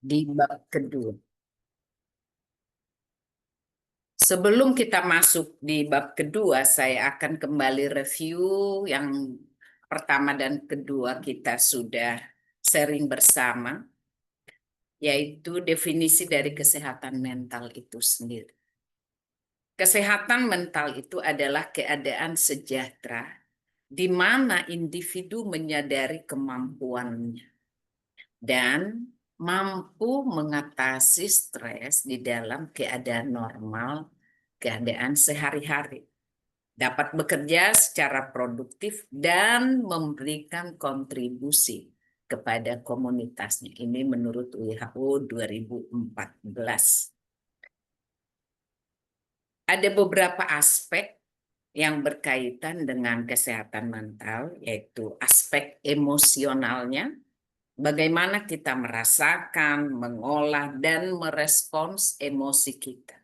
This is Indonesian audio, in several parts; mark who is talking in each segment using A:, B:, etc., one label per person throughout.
A: di bab kedua. Sebelum kita masuk di bab kedua, saya akan kembali review yang pertama dan kedua kita sudah sharing bersama, yaitu definisi dari kesehatan mental itu sendiri. Kesehatan mental itu adalah keadaan sejahtera di mana individu menyadari kemampuannya dan mampu mengatasi stres di dalam keadaan normal, keadaan sehari-hari, dapat bekerja secara produktif dan memberikan kontribusi kepada komunitasnya. Ini menurut WHO 2014. Ada beberapa aspek yang berkaitan dengan kesehatan mental, yaitu aspek emosionalnya, bagaimana kita merasakan, mengolah, dan merespons emosi kita.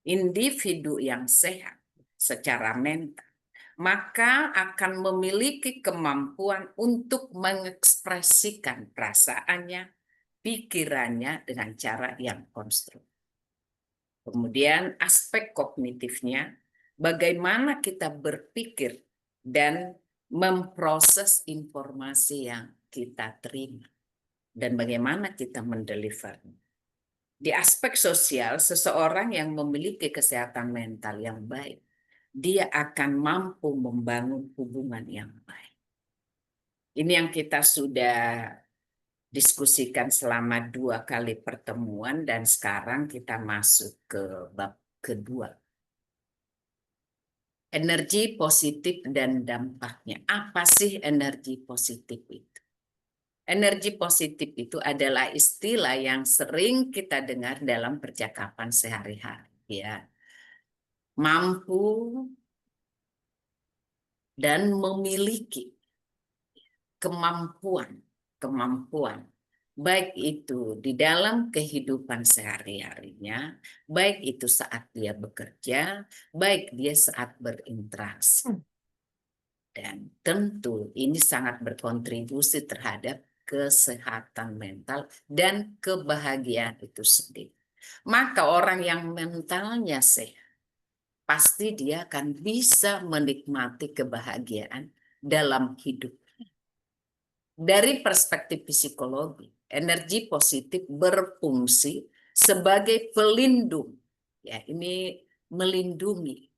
A: Individu yang sehat secara mental, maka akan memiliki kemampuan untuk mengekspresikan perasaannya, pikirannya dengan cara yang konstruktif. Kemudian aspek kognitifnya, bagaimana kita berpikir dan memproses informasi yang kita terima dan bagaimana kita mendelivernya. Di aspek sosial, seseorang yang memiliki kesehatan mental yang baik, dia akan mampu membangun hubungan yang baik. Ini yang kita sudah diskusikan selama 2 kali pertemuan dan sekarang kita masuk ke bab kedua. Energi positif dan dampaknya. Apa sih energi positif itu? Energi positif itu adalah istilah yang sering kita dengar dalam percakapan sehari-hari, ya. Mampu dan memiliki kemampuan, baik itu di dalam kehidupan sehari-harinya, baik itu saat dia bekerja, baik dia saat berinteraksi. Dan tentu ini sangat berkontribusi terhadap kesehatan mental dan kebahagiaan itu sendiri. Maka orang yang mentalnya sehat, pasti dia akan bisa menikmati kebahagiaan dalam hidup. Dari perspektif psikologi, energi positif berfungsi sebagai pelindung. Ya, ini melindungi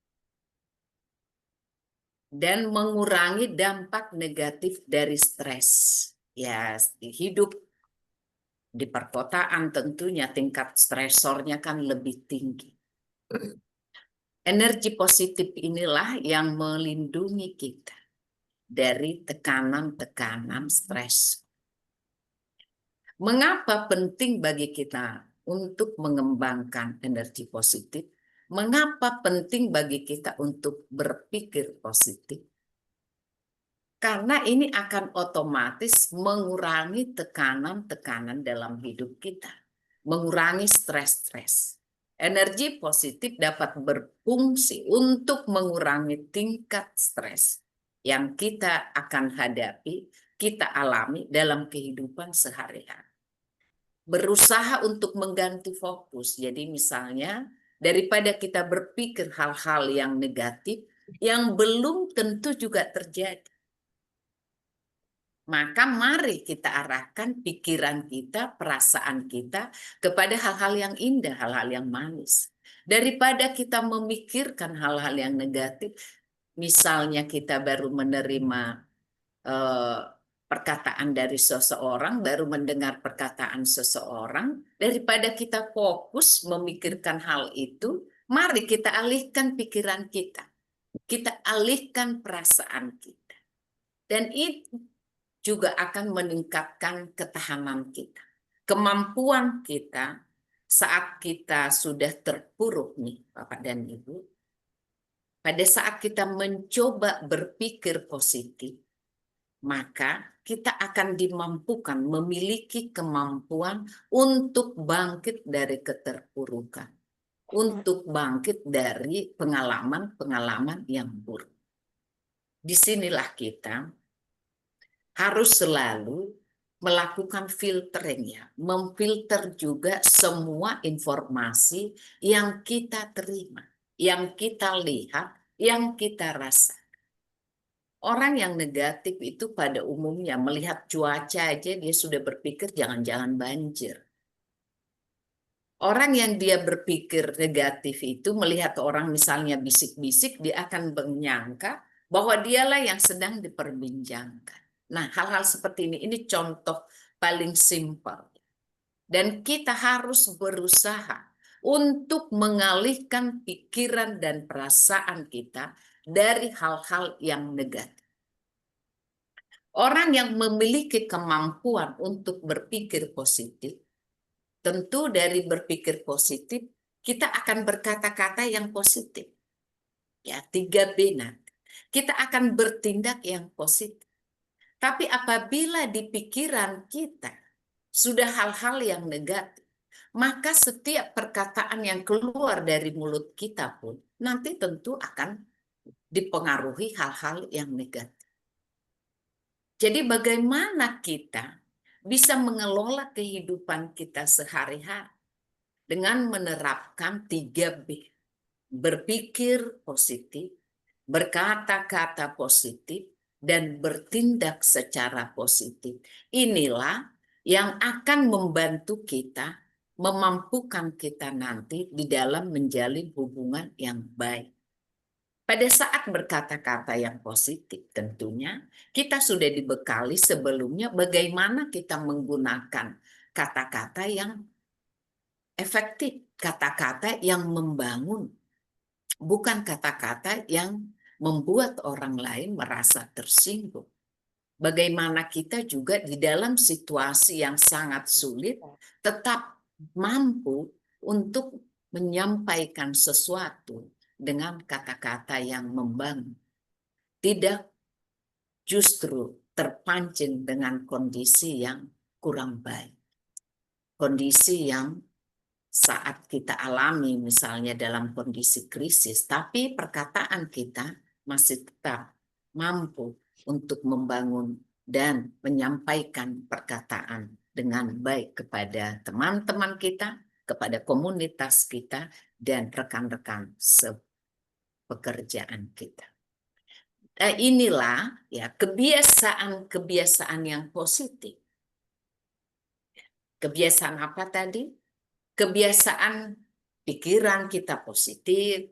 A: dan mengurangi dampak negatif dari stres. Ya, hidup di perkotaan tentunya tingkat stresornya kan lebih tinggi. Energi positif inilah yang melindungi kita dari tekanan-tekanan stres. Mengapa penting bagi kita untuk mengembangkan energi positif? Mengapa penting bagi kita untuk berpikir positif? Karena ini akan otomatis mengurangi tekanan-tekanan dalam hidup kita, mengurangi stres-stres. Energi positif dapat berfungsi untuk mengurangi tingkat stres yang kita akan hadapi, kita alami dalam kehidupan sehari-hari. Berusaha untuk mengganti fokus. Jadi misalnya daripada kita berpikir hal-hal yang negatif yang belum tentu juga terjadi. Maka mari kita arahkan pikiran kita, perasaan kita kepada hal-hal yang indah, hal-hal yang manis. Daripada kita memikirkan hal-hal yang negatif, misalnya kita baru menerima perkataan dari seseorang, baru mendengar perkataan seseorang, daripada kita fokus memikirkan hal itu, mari kita alihkan pikiran kita alihkan perasaan kita. Dan itu juga akan meningkatkan ketahanan kita. Kemampuan kita saat kita sudah terpuruk nih Bapak dan Ibu, pada saat kita mencoba berpikir positif, maka kita akan dimampukan memiliki kemampuan untuk bangkit dari keterpurukan, untuk bangkit dari pengalaman-pengalaman yang buruk. Disinilah kita harus selalu melakukan filtering ya, memfilter juga semua informasi yang kita terima, yang kita lihat, yang kita rasa. Orang yang negatif itu pada umumnya melihat cuaca aja dia sudah berpikir jangan-jangan banjir. Orang yang dia berpikir negatif itu melihat orang misalnya bisik-bisik, dia akan menyangka bahwa dialah yang sedang diperbincangkan. Nah, hal-hal seperti ini contoh paling simpel. Dan kita harus berusaha untuk mengalihkan pikiran dan perasaan kita dari hal-hal yang negatif. Orang yang memiliki kemampuan untuk berpikir positif, tentu dari berpikir positif, kita akan berkata-kata yang positif. Ya, 3B nanti. Kita akan bertindak yang positif. Tapi apabila di pikiran kita sudah hal-hal yang negatif, maka setiap perkataan yang keluar dari mulut kita pun nanti tentu akan dipengaruhi hal-hal yang negatif. Jadi bagaimana kita bisa mengelola kehidupan kita sehari-hari dengan menerapkan 3B. Berpikir positif, berkata-kata positif, dan bertindak secara positif. Inilah yang akan membantu kita, memampukan kita nanti di dalam menjalin hubungan yang baik. Pada saat berkata-kata yang positif tentunya kita sudah dibekali sebelumnya bagaimana kita menggunakan kata-kata yang efektif, kata-kata yang membangun, bukan kata-kata yang membuat orang lain merasa tersinggung. Bagaimana kita juga di dalam situasi yang sangat sulit tetap mampu untuk menyampaikan sesuatu dengan kata-kata yang membangun. Tidak justru terpancing dengan kondisi yang kurang baik. Kondisi yang saat kita alami misalnya dalam kondisi krisis, tapi perkataan kita masih tetap mampu untuk membangun dan menyampaikan perkataan dengan baik kepada teman-teman kita, kepada komunitas kita, dan rekan-rekan sepekerjaan kita. Inilah ya kebiasaan-kebiasaan yang positif. Kebiasaan apa tadi? Kebiasaan pikiran kita positif,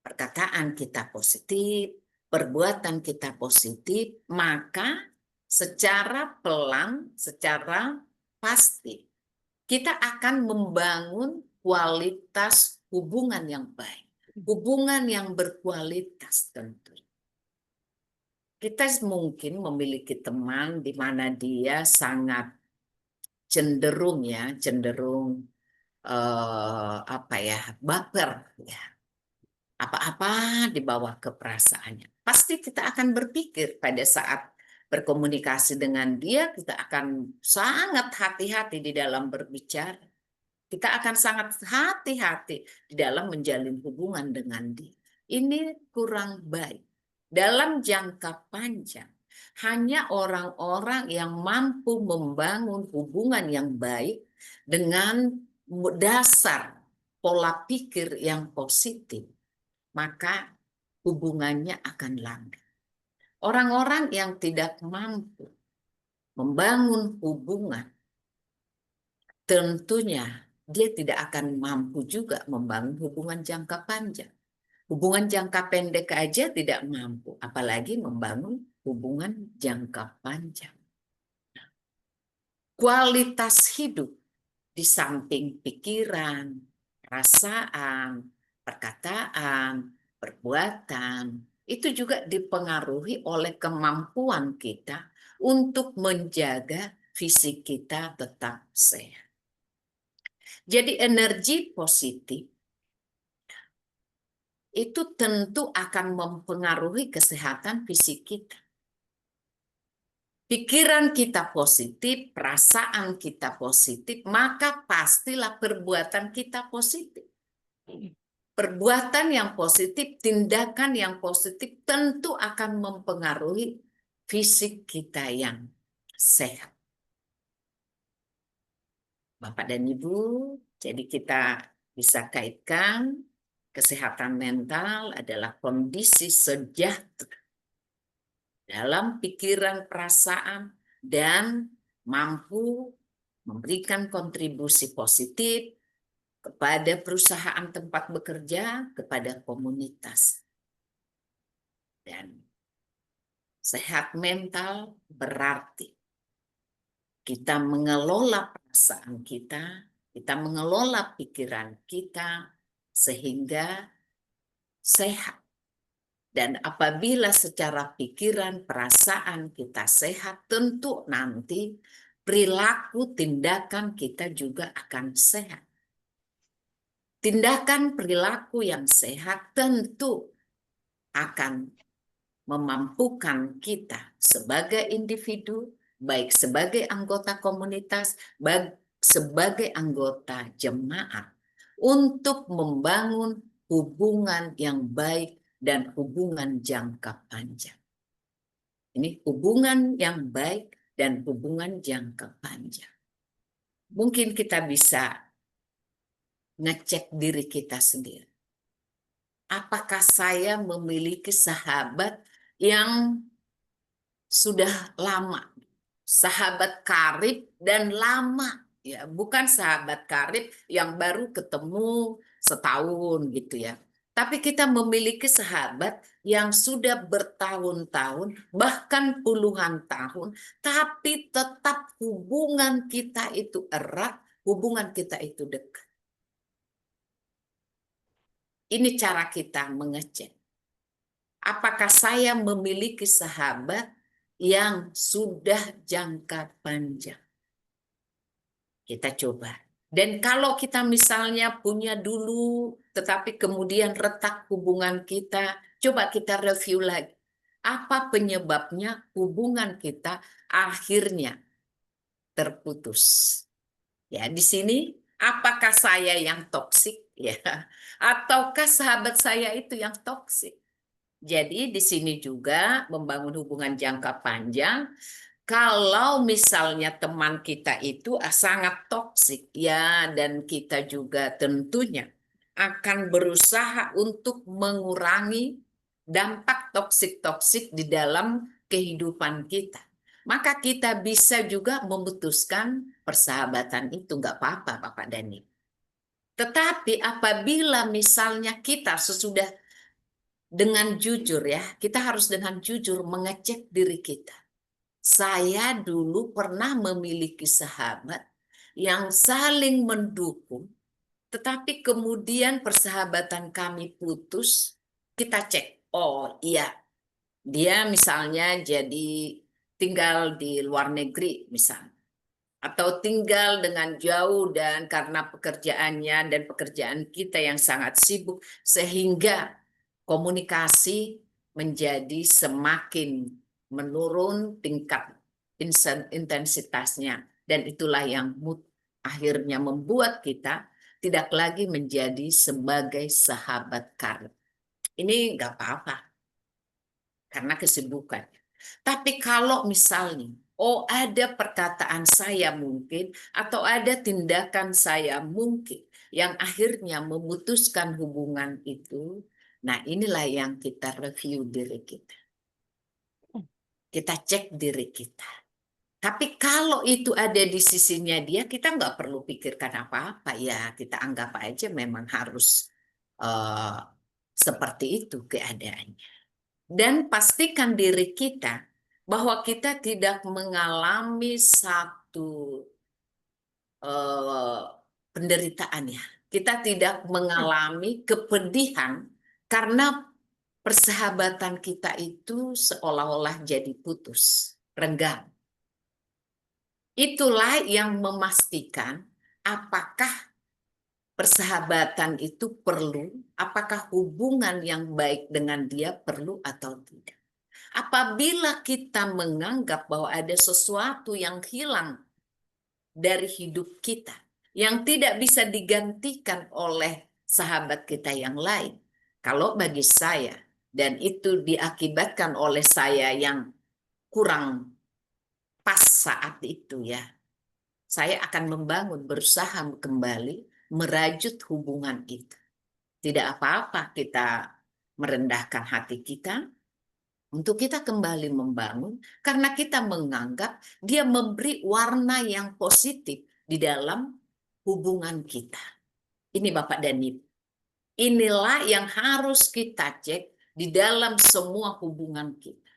A: perkataan kita positif, perbuatan kita positif, maka secara pelan, secara pasti kita akan membangun kualitas hubungan yang baik, hubungan yang berkualitas tentu. Kita mungkin memiliki teman di mana dia sangat cenderung baper ya, apa-apa dibawa ke perasaannya. Pasti kita akan berpikir pada saat berkomunikasi dengan dia, kita akan sangat hati-hati di dalam berbicara. Kita akan sangat hati-hati di dalam menjalin hubungan dengan dia. Ini kurang baik. Dalam jangka panjang, hanya orang-orang yang mampu membangun hubungan yang baik dengan dasar pola pikir yang positif, maka hubungannya akan langgeng. Orang-orang yang tidak mampu membangun hubungan, tentunya dia tidak akan mampu juga membangun hubungan jangka panjang. Hubungan jangka pendek aja tidak mampu, apalagi membangun hubungan jangka panjang. Kualitas hidup di samping pikiran, perasaan, perkataan, perbuatan, itu juga dipengaruhi oleh kemampuan kita untuk menjaga fisik kita tetap sehat. Jadi energi positif itu tentu akan mempengaruhi kesehatan fisik kita. Pikiran kita positif, perasaan kita positif, maka pastilah perbuatan kita positif. Perbuatan yang positif, tindakan yang positif tentu akan mempengaruhi fisik kita yang sehat. Bapak dan Ibu, jadi kita bisa kaitkan kesehatan mental adalah kondisi sejahtera dalam pikiran, perasaan, dan mampu memberikan kontribusi positif kepada perusahaan tempat bekerja, kepada komunitas. Dan sehat mental berarti kita mengelola perasaan kita mengelola pikiran kita sehingga sehat. Dan apabila secara pikiran, perasaan kita sehat, tentu nanti perilaku tindakan kita juga akan sehat. Tindakan perilaku yang sehat tentu akan memampukan kita sebagai individu, baik sebagai anggota komunitas, baik sebagai anggota jemaat, untuk membangun hubungan yang baik dan hubungan jangka panjang. Ini hubungan yang baik dan hubungan jangka panjang. Mungkin kita bisa ngecek diri kita sendiri. Apakah saya memiliki sahabat yang sudah lama, sahabat karib dan lama, ya, bukan sahabat karib yang baru ketemu setahun gitu ya. Tapi kita memiliki sahabat yang sudah bertahun-tahun, bahkan puluhan tahun, tapi tetap hubungan kita itu erat, hubungan kita itu dekat. Ini cara kita mengecek. Apakah saya memiliki sahabat yang sudah jangka panjang? Kita coba. Dan kalau kita misalnya punya dulu, tetapi kemudian retak hubungan kita, coba kita review lagi. Apa penyebabnya hubungan kita akhirnya terputus? Ya, di sini apakah saya yang toksik ya, ataukah sahabat saya itu yang toksik? Jadi di sini juga membangun hubungan jangka panjang. Kalau misalnya teman kita itu sangat toksik ya, dan kita juga tentunya akan berusaha untuk mengurangi dampak toksik-toksik di dalam kehidupan kita. Maka kita bisa juga memutuskan persahabatan itu, nggak apa-apa Bapak Dani. Tetapi apabila misalnya kita sesudah dengan jujur ya, kita harus dengan jujur mengecek diri kita. Saya dulu pernah memiliki sahabat yang saling mendukung, tetapi kemudian persahabatan kami putus. Kita cek, oh iya, dia misalnya jadi tinggal di luar negeri misalnya, atau tinggal dengan jauh dan karena pekerjaannya dan pekerjaan kita yang sangat sibuk, sehingga komunikasi menjadi semakin menurun tingkat intensitasnya, dan itulah yang akhirnya membuat kita tidak lagi menjadi sebagai sahabat karib. Ini nggak apa-apa karena kesibukan. Tapi kalau misalnya, oh ada perkataan saya mungkin, atau ada tindakan saya mungkin, yang akhirnya memutuskan hubungan itu, nah inilah yang kita review diri kita. Kita cek diri kita. Tapi kalau itu ada di sisinya dia, kita nggak perlu pikirkan apa-apa. Ya kita anggap aja memang harus eh, seperti itu keadaannya. Dan pastikan diri kita bahwa kita tidak mengalami satu eh, penderitaan ya. Kita tidak mengalami kepedihan karena persahabatan kita itu seolah-olah jadi putus, renggang. Itulah yang memastikan apakah persahabatan itu perlu, apakah hubungan yang baik dengan dia perlu atau tidak. Apabila kita menganggap bahwa ada sesuatu yang hilang dari hidup kita, yang tidak bisa digantikan oleh sahabat kita yang lain, kalau bagi saya, dan itu diakibatkan oleh saya yang kurang pas saat itu ya, saya akan membangun, berusaha kembali merajut hubungan itu. Tidak apa-apa kita merendahkan hati kita untuk kita kembali membangun karena kita menganggap dia memberi warna yang positif di dalam hubungan kita. Ini Bapak dan Ibu. Inilah yang harus kita cek di dalam semua hubungan kita.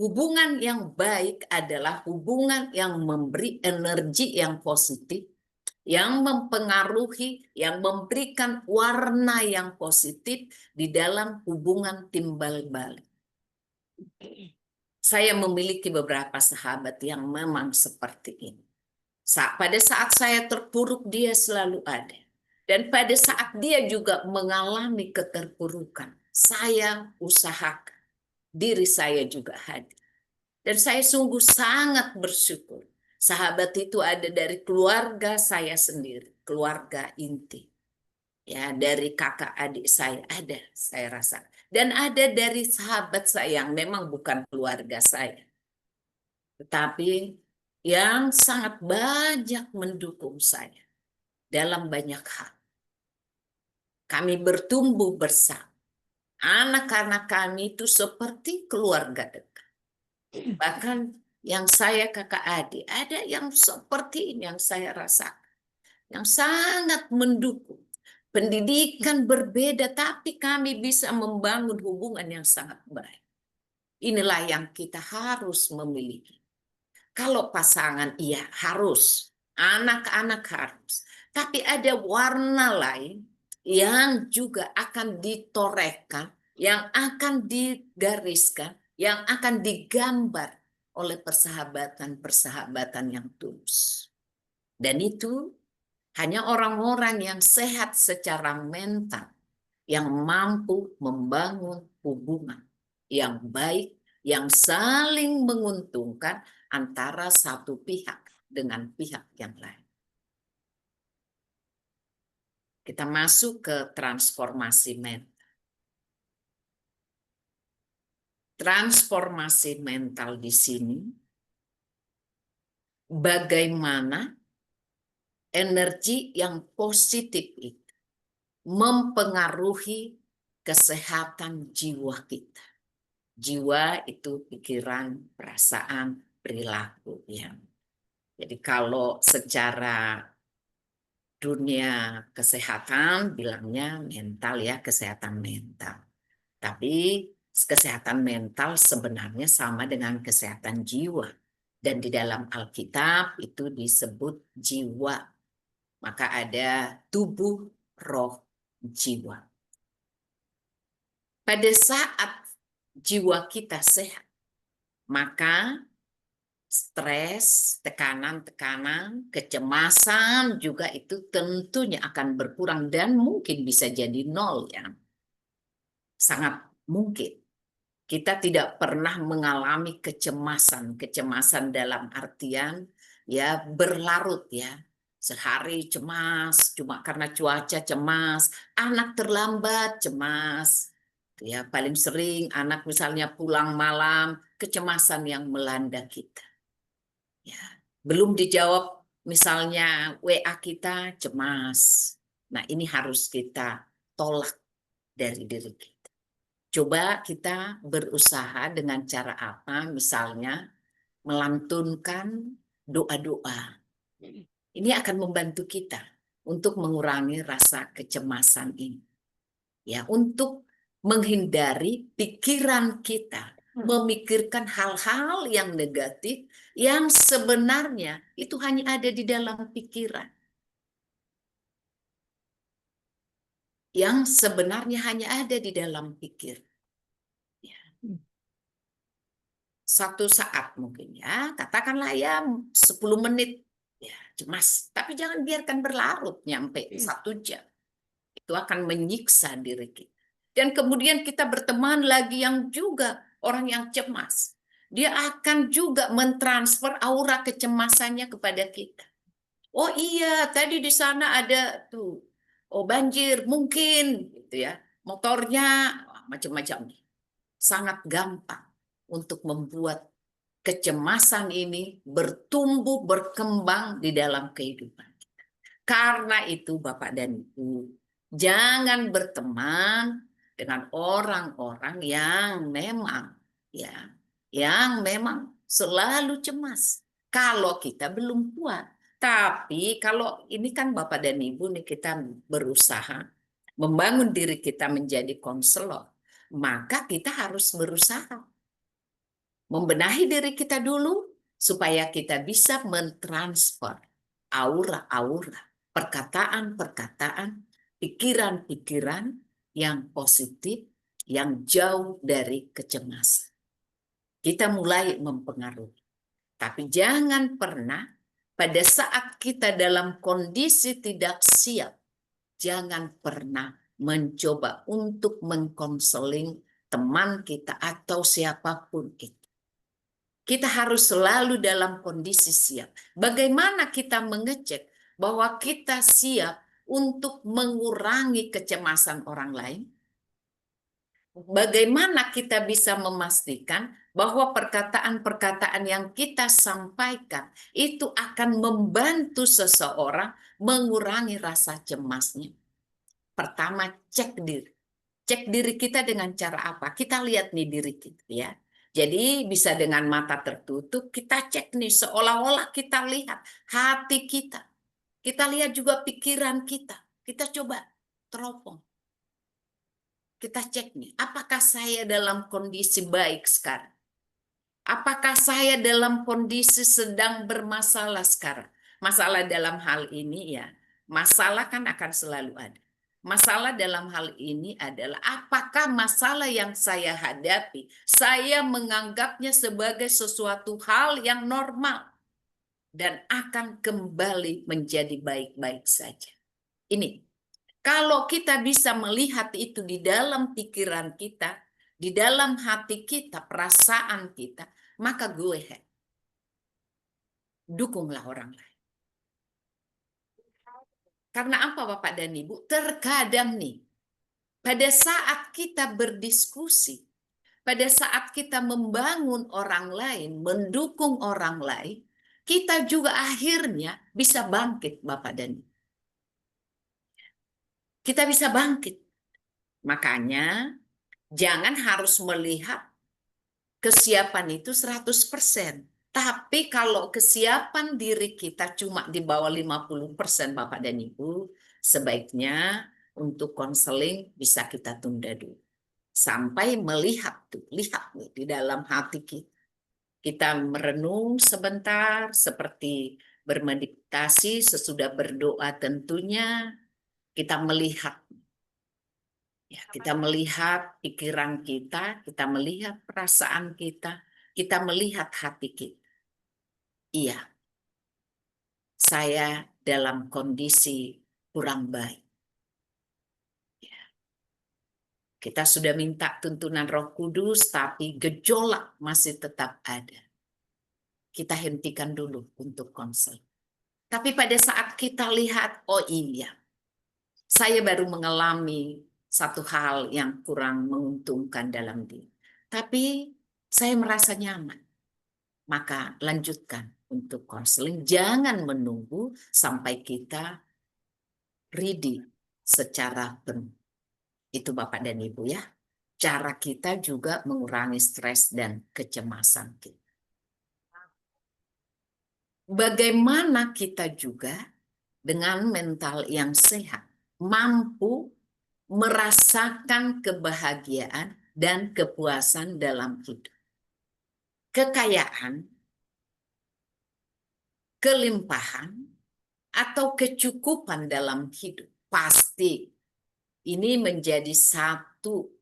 A: Hubungan yang baik adalah hubungan yang memberi energi yang positif, yang mempengaruhi, yang memberikan warna yang positif di dalam hubungan timbal balik. Saya memiliki beberapa sahabat yang memang seperti ini. Pada saat saya terpuruk, dia selalu ada. Dan pada saat dia juga mengalami keterpurukan, saya usahakan. Diri saya juga hadir. Dan saya sungguh sangat bersyukur. Sahabat itu ada dari keluarga saya sendiri, keluarga inti. Ya, dari kakak adik saya ada, saya rasa. Dan ada dari sahabat saya yang memang bukan keluarga saya. Tetapi yang sangat banyak mendukung saya dalam banyak hal. Kami bertumbuh bersama. Anak-anak kami itu seperti keluarga dekat. Bahkan yang saya kakak adik, ada yang seperti ini yang saya rasakan. Yang sangat mendukung. Pendidikan berbeda, tapi kami bisa membangun hubungan yang sangat baik. Inilah yang kita harus memiliki. Kalau pasangan, iya harus. Anak-anak harus. Tapi ada warna lain yang juga akan ditorehkan, yang akan digariskan, yang akan digambar oleh persahabatan-persahabatan yang tulus. Dan itu hanya orang-orang yang sehat secara mental yang mampu membangun hubungan yang baik, yang saling menguntungkan antara satu pihak dengan pihak yang lain. Kita masuk ke transformasi mental. Transformasi mental di sini, bagaimana energi yang positif itu mempengaruhi kesehatan jiwa kita. Jiwa itu pikiran, perasaan, perilaku. Ya. Jadi kalau secara dunia kesehatan bilangnya mental ya, kesehatan mental. Tapi kesehatan mental sebenarnya sama dengan kesehatan jiwa. Dan di dalam Alkitab itu disebut jiwa. Maka ada tubuh, roh, jiwa. Pada saat jiwa kita sehat, maka stres, tekanan-tekanan, kecemasan juga itu tentunya akan berkurang dan mungkin bisa jadi nol ya. Sangat mungkin. Kita tidak pernah mengalami kecemasan, kecemasan dalam artian ya berlarut ya. Sehari cemas, cuma karena cuaca cemas, anak terlambat cemas. Ya, paling sering anak misalnya pulang malam, kecemasan yang melanda kita. Ya, belum dijawab misalnya WA kita cemas. Nah, ini harus kita tolak dari diri kita. Coba kita berusaha dengan cara apa? Misalnya melantunkan doa-doa. Ini akan membantu kita untuk mengurangi rasa kecemasan ini. Ya, untuk menghindari pikiran kita memikirkan hal-hal yang negatif yang sebenarnya itu hanya ada di dalam pikiran. Yang sebenarnya hanya ada di dalam pikir. Ya. Satu saat mungkin ya, katakanlah ya 10 menit ya cemas, tapi jangan biarkan berlarut nyampe 1 jam. Itu akan menyiksa diri kita. Dan kemudian kita berteman lagi yang juga orang yang cemas. Dia akan juga mentransfer aura kecemasannya kepada kita. Oh iya, tadi di sana ada tuh, oh banjir mungkin, gitu ya. Motornya macam-macam. Sangat gampang untuk membuat kecemasan ini bertumbuh, berkembang di dalam kehidupan kita. Karena itu Bapak dan Ibu, jangan berteman dengan orang-orang yang memang selalu cemas kalau kita belum kuat. Tapi kalau ini kan Bapak dan Ibu nih, kita berusaha membangun diri kita menjadi konselor, maka kita harus berusaha membenahi diri kita dulu supaya kita bisa mentransfer aura-aura, perkataan-perkataan, pikiran-pikiran yang positif, yang jauh dari kecemasan. Kita mulai mempengaruhi. Tapi jangan pernah pada saat kita dalam kondisi tidak siap, jangan pernah mencoba untuk mengkonseling teman kita atau siapapun itu. Kita harus selalu dalam kondisi siap. Bagaimana kita mengecek bahwa kita siap untuk mengurangi kecemasan orang lain? Bagaimana kita bisa memastikan bahwa perkataan-perkataan yang kita sampaikan itu akan membantu seseorang mengurangi rasa cemasnya? Pertama, cek diri. Cek diri kita dengan cara apa? Kita lihat nih diri kita ya. Jadi bisa dengan mata tertutup, kita cek nih seolah-olah kita lihat hati kita. Kita lihat juga pikiran kita. Kita coba teropong. Kita cek nih, apakah saya dalam kondisi baik sekarang? Apakah saya dalam kondisi sedang bermasalah sekarang? Masalah dalam hal ini ya, masalah kan akan selalu ada. Masalah dalam hal ini adalah apakah masalah yang saya hadapi, saya menganggapnya sebagai sesuatu hal yang normal dan akan kembali menjadi baik-baik saja. Ini, kalau kita bisa melihat itu di dalam pikiran kita, di dalam hati kita, perasaan kita, maka go ahead. Dukunglah orang lain. Karena apa Bapak dan Ibu? Terkadang nih, pada saat kita berdiskusi, pada saat kita membangun orang lain, mendukung orang lain, kita juga akhirnya bisa bangkit Bapak dan Ibu. Kita bisa bangkit. Makanya jangan harus melihat kesiapan itu 100%. Tapi kalau kesiapan diri kita cuma di bawah 50% Bapak dan Ibu, sebaiknya untuk konseling bisa kita tunda dulu. Sampai melihat tuh, lihat nih di dalam hati kita. Kita merenung sebentar seperti bermeditasi sesudah berdoa tentunya. Kita melihat ya, kita melihat pikiran kita melihat perasaan kita melihat hati kita. Iya, saya dalam kondisi kurang baik. Kita sudah minta tuntunan Roh Kudus, tapi gejolak masih tetap ada. Kita hentikan dulu untuk konsel. Tapi pada saat kita lihat, oh iya, saya baru mengalami satu hal yang kurang menguntungkan dalam diri. Tapi saya merasa nyaman. Maka lanjutkan untuk konseling. Jangan menunggu sampai kita ready secara penuh. Itu Bapak dan Ibu ya. Cara kita juga mengurangi stres dan kecemasan kita. Bagaimana kita juga dengan mental yang sehat mampu merasakan kebahagiaan dan kepuasan dalam hidup. Kekayaan, kelimpahan, atau kecukupan dalam hidup pasti ini menjadi satu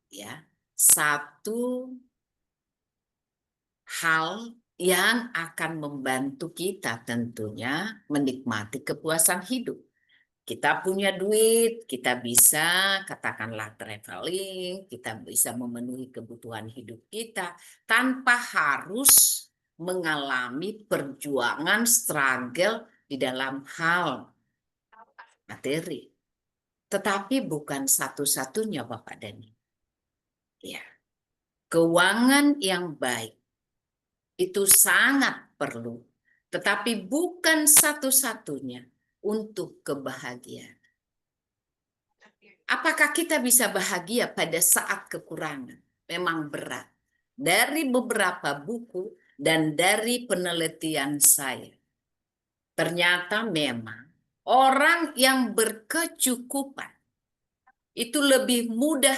A: hal yang akan membantu kita tentunya menikmati kepuasan hidup. Kita punya duit, kita bisa katakanlah traveling, kita bisa memenuhi kebutuhan hidup kita tanpa harus mengalami perjuangan, struggle di dalam hal materi. Tetapi bukan satu-satunya Bapak dan Ibu. Ya. Keuangan yang baik Itu sangat perlu, tetapi bukan satu-satunya untuk kebahagiaan. Apakah kita bisa bahagia pada saat kekurangan? Memang berat. Dari beberapa buku dan dari penelitian saya, ternyata memang orang yang berkecukupan itu lebih mudah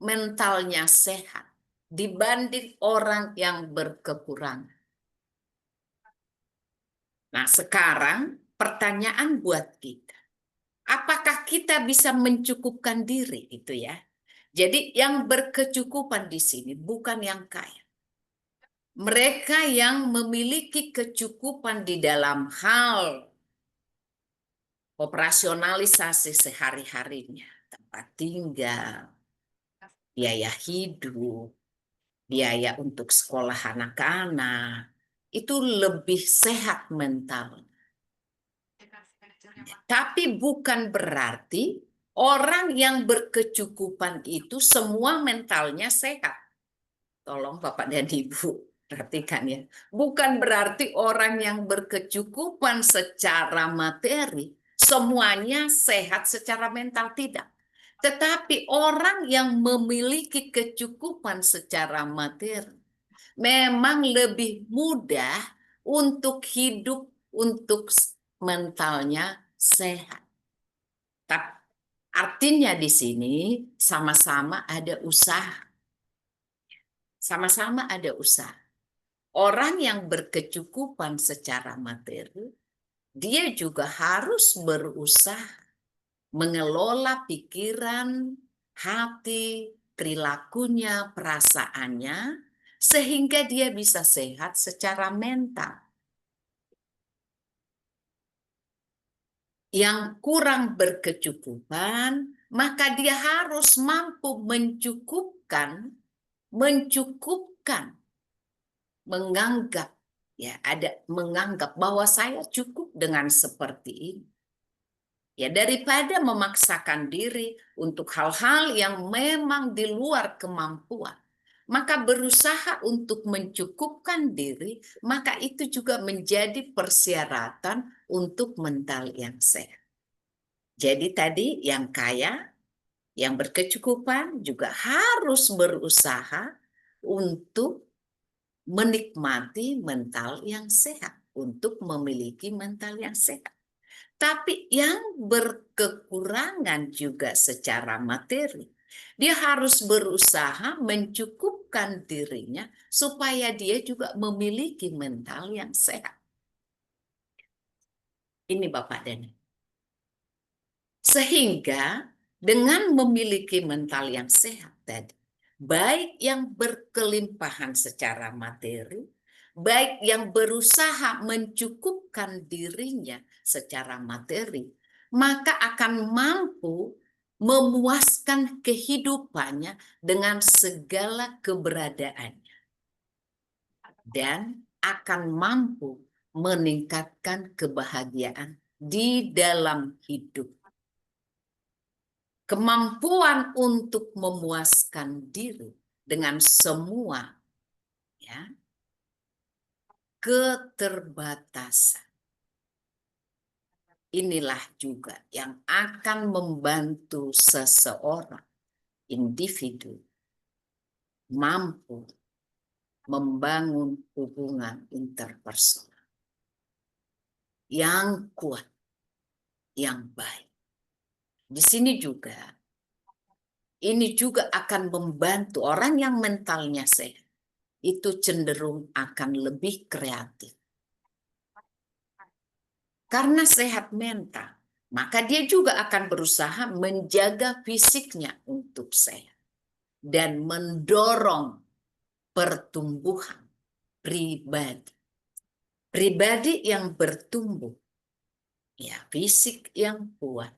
A: mentalnya sehat dibanding orang yang berkekurangan. Nah, sekarang pertanyaan buat kita. Apakah kita bisa mencukupkan diri itu ya? Jadi yang berkecukupan di sini bukan yang kaya. Mereka yang memiliki kecukupan di dalam hal operasionalisasi sehari-harinya, tempat tinggal, biaya hidup, biaya untuk sekolah anak-anak, itu lebih sehat mental. Tapi bukan berarti orang yang berkecukupan itu semua mentalnya sehat. Tolong Bapak dan Ibu perhatikan ya. Bukan berarti orang yang berkecukupan secara materi semuanya sehat secara mental, tidak. Tetapi orang yang memiliki kecukupan secara materi memang lebih mudah untuk hidup, untuk mentalnya sehat. Artinya di sini sama-sama ada usaha. Sama-sama ada usaha. Orang yang berkecukupan secara materi, dia juga harus berusaha mengelola pikiran, hati, perilakunya, perasaannya, sehingga dia bisa sehat secara mental. Yang kurang berkecukupan, maka dia harus mampu mencukupkan, menganggap, ya, ada menganggap bahwa saya cukup dengan seperti ini. Ya, daripada memaksakan diri untuk hal-hal yang memang di luar kemampuan, maka berusaha untuk mencukupkan diri, maka itu juga menjadi persyaratan untuk mental yang sehat. Jadi tadi yang kaya, yang berkecukupan juga harus berusaha untuk menikmati mental yang sehat, untuk memiliki mental yang sehat. Tapi yang berkekurangan juga secara materi, dia harus berusaha mencukupkan dirinya supaya dia juga memiliki mental yang sehat. Ini Bapak dan Ibu. Sehingga dengan memiliki mental yang sehat tadi, baik yang berkelimpahan secara materi, baik yang berusaha mencukupkan dirinya secara materi, maka akan mampu memuaskan kehidupannya dengan segala keberadaannya dan akan mampu meningkatkan kebahagiaan di dalam hidup. Kemampuan untuk memuaskan diri dengan semua, ya, keterbatasan. Inilah juga yang akan membantu seseorang, individu, mampu membangun hubungan interpersonal yang kuat, yang baik. Di sini juga, ini juga akan membantu orang yang mentalnya sehat, itu cenderung akan lebih kreatif. Karena sehat mental, maka dia juga akan berusaha menjaga fisiknya untuk sehat dan mendorong pertumbuhan pribadi. Pribadi yang bertumbuh, ya, fisik yang kuat,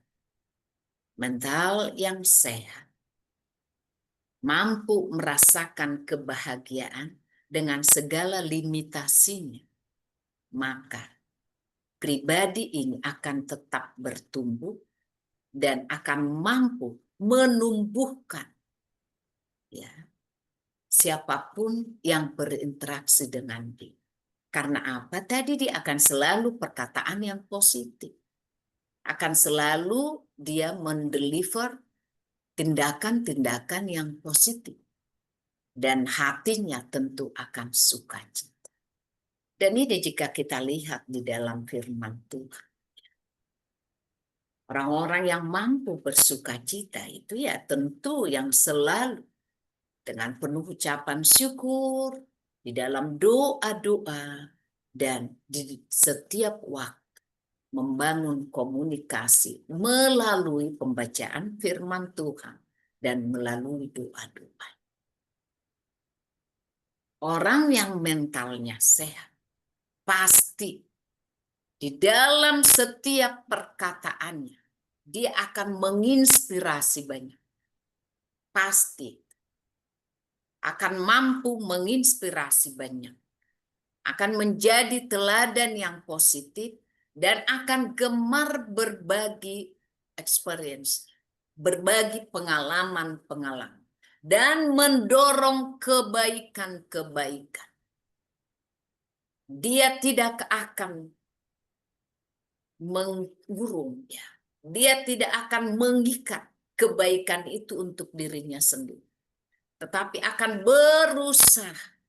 A: mental yang sehat, mampu merasakan kebahagiaan dengan segala limitasinya, maka pribadi ini akan tetap bertumbuh dan akan mampu menumbuhkan, ya, siapapun yang berinteraksi dengan dia. Karena apa? Tadi dia akan selalu perkataan yang positif. Akan selalu dia mendeliver tindakan-tindakan yang positif. Dan hatinya tentu akan sukacita. Dan ini jika kita lihat di dalam firman Tuhan. Orang-orang yang mampu bersukacita itu ya tentu yang selalu dengan penuh ucapan syukur, di dalam doa-doa, dan di setiap waktu membangun komunikasi melalui pembacaan firman Tuhan dan melalui doa-doa. Orang yang mentalnya sehat pasti di dalam setiap perkataannya dia akan menginspirasi banyak. Pasti akan mampu menginspirasi banyak. Akan menjadi teladan yang positif dan akan gemar berbagi experience, berbagi pengalaman-pengalaman dan mendorong kebaikan-kebaikan. Dia tidak akan mengurung, ya. Dia tidak akan mengikat kebaikan itu untuk dirinya sendiri, tetapi akan berusaha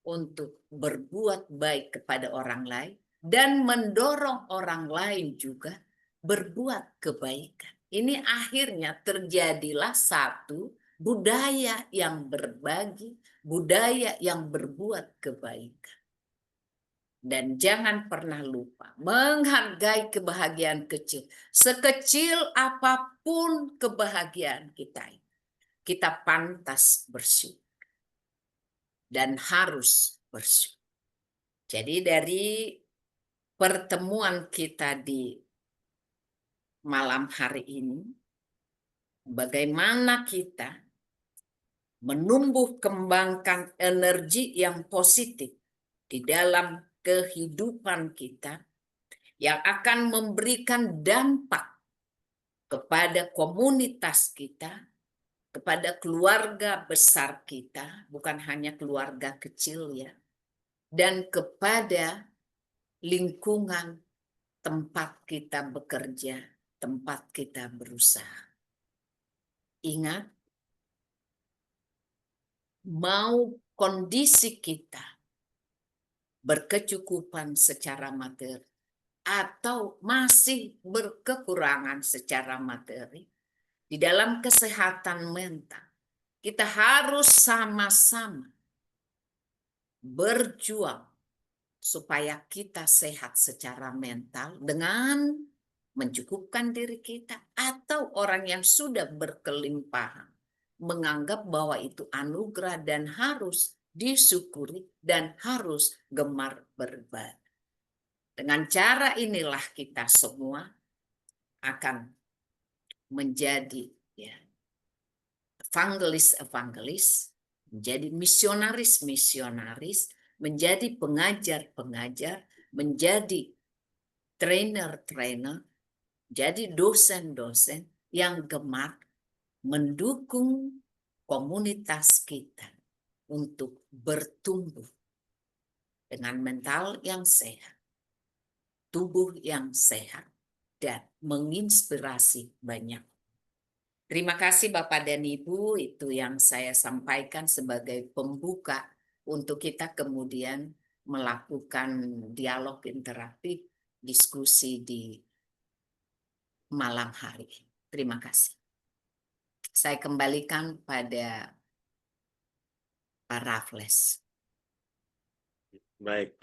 A: untuk berbuat baik kepada orang lain dan mendorong orang lain juga berbuat kebaikan. Ini akhirnya terjadilah satu budaya yang berbagi, budaya yang berbuat kebaikan. Dan jangan pernah lupa menghargai kebahagiaan kecil. Sekecil apapun kebahagiaan kita pantas bersyukur. Dan harus bersyukur. Jadi dari pertemuan kita di malam hari ini, bagaimana kita menumbuh kembangkan energi yang positif di dalam kehidupan kita yang akan memberikan dampak kepada komunitas kita, kepada keluarga besar kita, bukan hanya keluarga kecil ya, dan kepada lingkungan tempat kita bekerja, tempat kita berusaha. Ingat, mau kondisi kita berkecukupan secara materi atau masih berkekurangan secara materi, di dalam kesehatan mental, kita harus sama-sama berjuang supaya kita sehat secara mental dengan mencukupkan diri kita, atau orang yang sudah berkelimpahan menganggap bahwa itu anugerah dan harus disyukuri dan harus gemar berbagi. Dengan cara inilah kita semua akan menjadi ya, evangelis-evangelis, menjadi misionaris-misionaris, menjadi pengajar-pengajar, menjadi trainer-trainer, jadi dosen-dosen yang gemar mendukung komunitas kita untuk bertumbuh dengan mental yang sehat, tubuh yang sehat, dan menginspirasi banyak. Terima kasih Bapak dan Ibu, itu yang saya sampaikan sebagai pembuka untuk kita kemudian melakukan dialog interaktif, diskusi di malam hari. Terima kasih. Saya kembalikan pada Pak Raffles.
B: Baik.